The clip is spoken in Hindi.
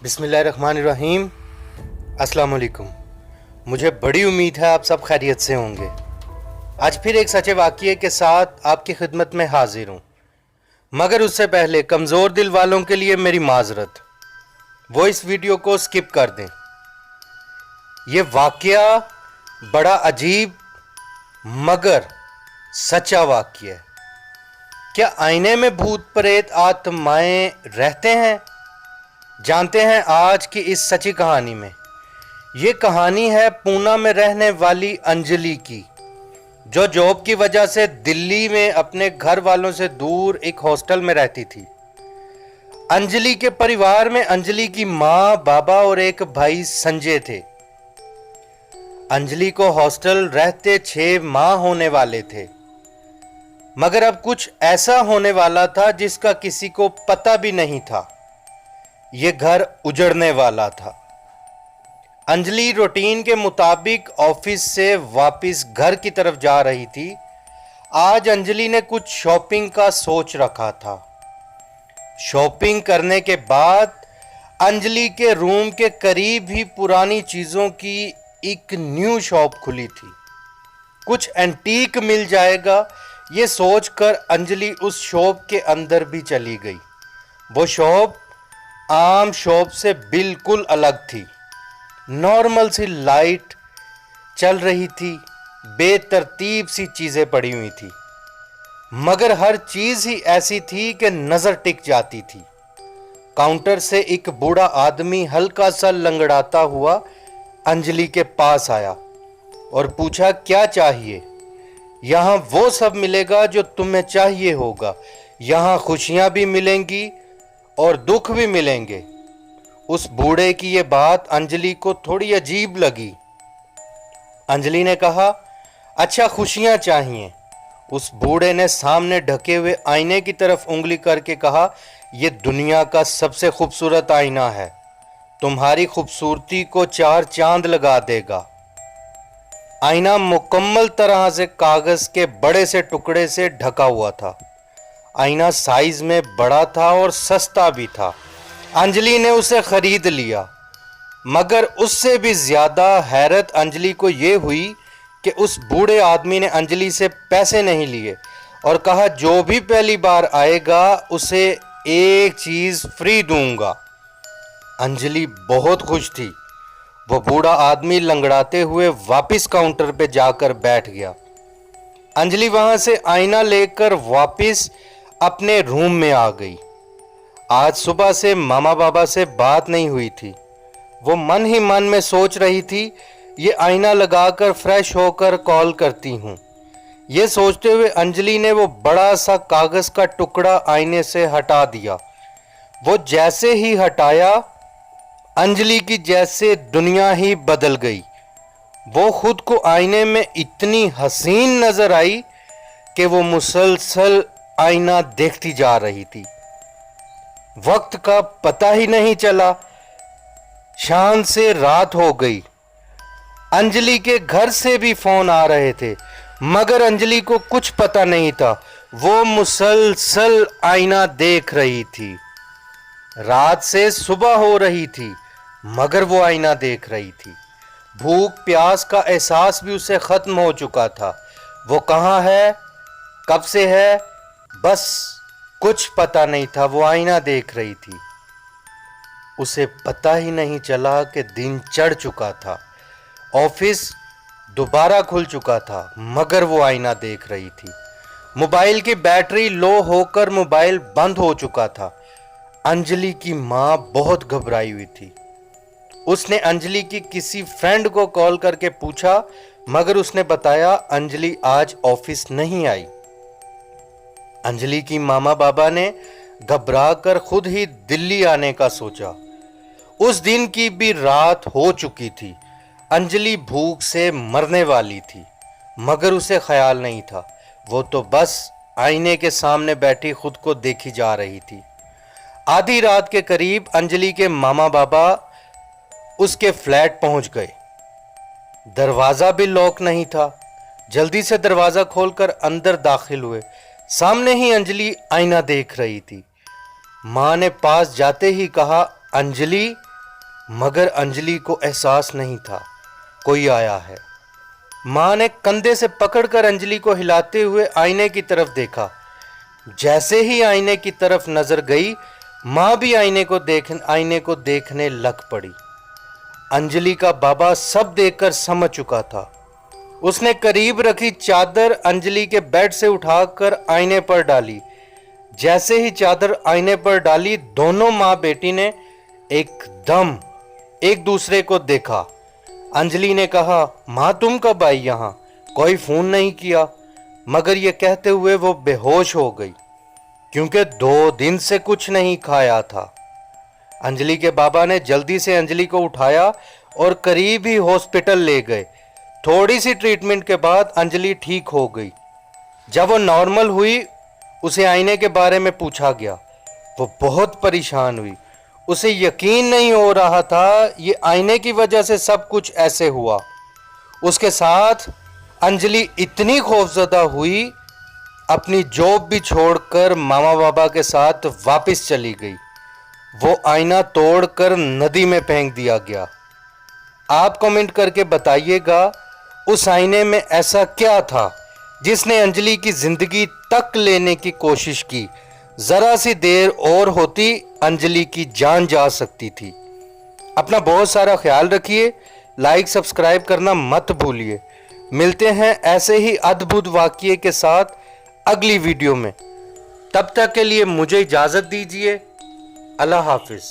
बिस्मिल्लाहिर्रहमानिर्रहीम। अस्सलाम वालेकुम। मुझे बड़ी उम्मीद है आप सब खैरियत से होंगे। आज फिर एक सच्चे वाक़ये के साथ आपकी खिदमत में हाजिर हूँ, मगर उससे पहले कमज़ोर दिल वालों के लिए मेरी माजरत, वो इस वीडियो को स्किप कर दें। ये वाक़या बड़ा अजीब मगर सच्चा वाक़या है। क्या आईने में भूत प्रेत आत्माएं रहते हैं? जानते हैं आज की इस सच्ची कहानी में। ये कहानी है पूना में रहने वाली अंजलि की, जो जॉब की वजह से दिल्ली में अपने घर वालों से दूर एक हॉस्टल में रहती थी। अंजलि के परिवार में अंजलि की माँ, बाबा और एक भाई संजय थे। अंजलि को हॉस्टल रहते 6 माह होने वाले थे, मगर अब कुछ ऐसा होने वाला था जिसका किसी को पता भी नहीं था। ये घर उजड़ने वाला था। अंजलि रूटीन के मुताबिक ऑफिस से वापस घर की तरफ जा रही थी। आज अंजलि ने कुछ शॉपिंग का सोच रखा था। शॉपिंग करने के बाद अंजलि के रूम के करीब ही पुरानी चीज़ों की एक न्यू शॉप खुली थी। कुछ एंटीक मिल जाएगा, ये सोचकर अंजलि उस शॉप के अंदर भी चली गई। वो शॉप आम शॉप से बिल्कुल अलग थी। नॉर्मल सी लाइट चल रही थी, बेतरतीब सी चीज़ें पड़ी हुई थी, मगर हर चीज़ ही ऐसी थी कि नज़र टिक जाती थी। काउंटर से एक बूढ़ा आदमी हल्का सा लंगड़ाता हुआ अंजलि के पास आया और पूछा, क्या चाहिए? यहाँ वो सब मिलेगा जो तुम्हें चाहिए होगा। यहाँ खुशियाँ भी मिलेंगी और दुख भी मिलेंगे। उस बूढ़े की ये बात अंजलि को थोड़ी अजीब लगी। अंजलि ने कहा, अच्छा खुशियाँ चाहिए। उस बूढ़े ने सामने ढके हुए आईने की तरफ उंगली करके कहा, यह दुनिया का सबसे खूबसूरत आईना है, तुम्हारी खूबसूरती को 4 चांद लगा देगा। आईना मुकम्मल तरह से कागज के बड़े से टुकड़े से ढका हुआ था। आईना साइज में बड़ा था और सस्ता भी था। अंजलि ने उसे खरीद लिया, मगर उससे भी ज्यादा हैरत अंजलि को ये हुई कि उस बूढ़े आदमी ने अंजलि से पैसे नहीं लिए और कहा, जो भी पहली बार आएगा उसे एक चीज फ्री दूंगा। अंजलि बहुत खुश थी। वो बूढ़ा आदमी लंगड़ाते हुए वापस काउंटर पे जाकर बैठ गया। अंजलि वहां से आईना लेकर वापस अपने रूम में आ गई। आज सुबह से मामा बाबा से बात नहीं हुई थी। वो मन ही मन में सोच रही थी, ये आईना लगाकर फ्रेश होकर कॉल करती हूँ। ये सोचते हुए अंजलि ने वो बड़ा सा कागज का टुकड़ा आईने से हटा दिया। वो जैसे ही हटाया, अंजलि की जैसे दुनिया ही बदल गई। वो खुद को आईने में इतनी हसीन नजर आई कि वो मुसलसल आईना देखती जा रही थी। वक्त का पता ही नहीं चला। शाम से रात हो गई। अंजलि के घर से भी फोन आ रहे थे, मगर अंजलि को कुछ पता नहीं था। वो मुसलसल आईना देख रही थी। रात से सुबह हो रही थी, मगर वो आईना देख रही थी। भूख प्यास का एहसास भी उसे खत्म हो चुका था। वो कहाँ है, कब से है, बस कुछ पता नहीं था। वो आईना देख रही थी। उसे पता ही नहीं चला कि दिन चढ़ चुका था। ऑफिस दोबारा खुल चुका था, मगर वो आईना देख रही थी। मोबाइल की बैटरी लो होकर मोबाइल बंद हो चुका था। अंजलि की माँ बहुत घबराई हुई थी। उसने अंजलि की किसी फ्रेंड को कॉल करके पूछा, मगर उसने बताया अंजलि आज ऑफिस नहीं आई। अंजलि की मामा बाबा ने घबराकर खुद ही दिल्ली आने का सोचा। उस दिन की भी रात हो चुकी थी। अंजलि भूख से मरने वाली थी, मगर उसे ख्याल नहीं था। वो तो बस आईने के सामने बैठी खुद को देखी जा रही थी। आधी रात के करीब अंजलि के मामा बाबा उसके फ्लैट पहुंच गए। दरवाजा भी लॉक नहीं था। जल्दी से दरवाजा खोलकर अंदर दाखिल हुए। सामने ही अंजलि आईना देख रही थी। मां ने पास जाते ही कहा, अंजलि मगर अंजलि को एहसास नहीं था कोई आया है। माँ ने कंधे से पकड़कर अंजलि को हिलाते हुए आईने की तरफ देखा। जैसे ही आईने की तरफ नजर गई, माँ भी आईने को देखने लग पड़ी। अंजलि का बाबा सब देखकर समझ चुका था। उसने करीब रखी चादर अंजलि के बेड से उठाकर आईने पर डाली। जैसे ही चादर आईने पर डाली, दोनों माँ बेटी ने एकदम एक दूसरे को देखा। अंजलि ने कहा, माँ तुम कब आई यहाँ? कोई फोन नहीं किया। मगर ये कहते हुए वो बेहोश हो गई, क्योंकि 2 दिन से कुछ नहीं खाया था। अंजलि के बाबा ने जल्दी से अंजलि को उठाया और करीब ही हॉस्पिटल ले गए। थोड़ी सी ट्रीटमेंट के बाद अंजलि ठीक हो गई। जब वो नॉर्मल हुई, उसे आईने के बारे में पूछा गया। वो बहुत परेशान हुई। उसे यकीन नहीं हो रहा था ये आईने की वजह से सब कुछ ऐसे हुआ। उसके साथ अंजलि इतनी खौफजदा हुई, अपनी जॉब भी छोड़कर मामा बाबा के साथ वापस चली गई। वो आईना तोड़कर नदी में फेंक दिया गया। आप कमेंट करके बताइएगा, उस आईने में ऐसा क्या था जिसने अंजलि की जिंदगी तक लेने की कोशिश की। जरा सी देर और होती, अंजलि की जान जा सकती थी। अपना बहुत सारा ख्याल रखिए। लाइक सब्सक्राइब करना मत भूलिए। मिलते हैं ऐसे ही अद्भुत वाकये के साथ अगली वीडियो में। तब तक के लिए मुझे इजाजत दीजिए। अल्लाह हाफिज।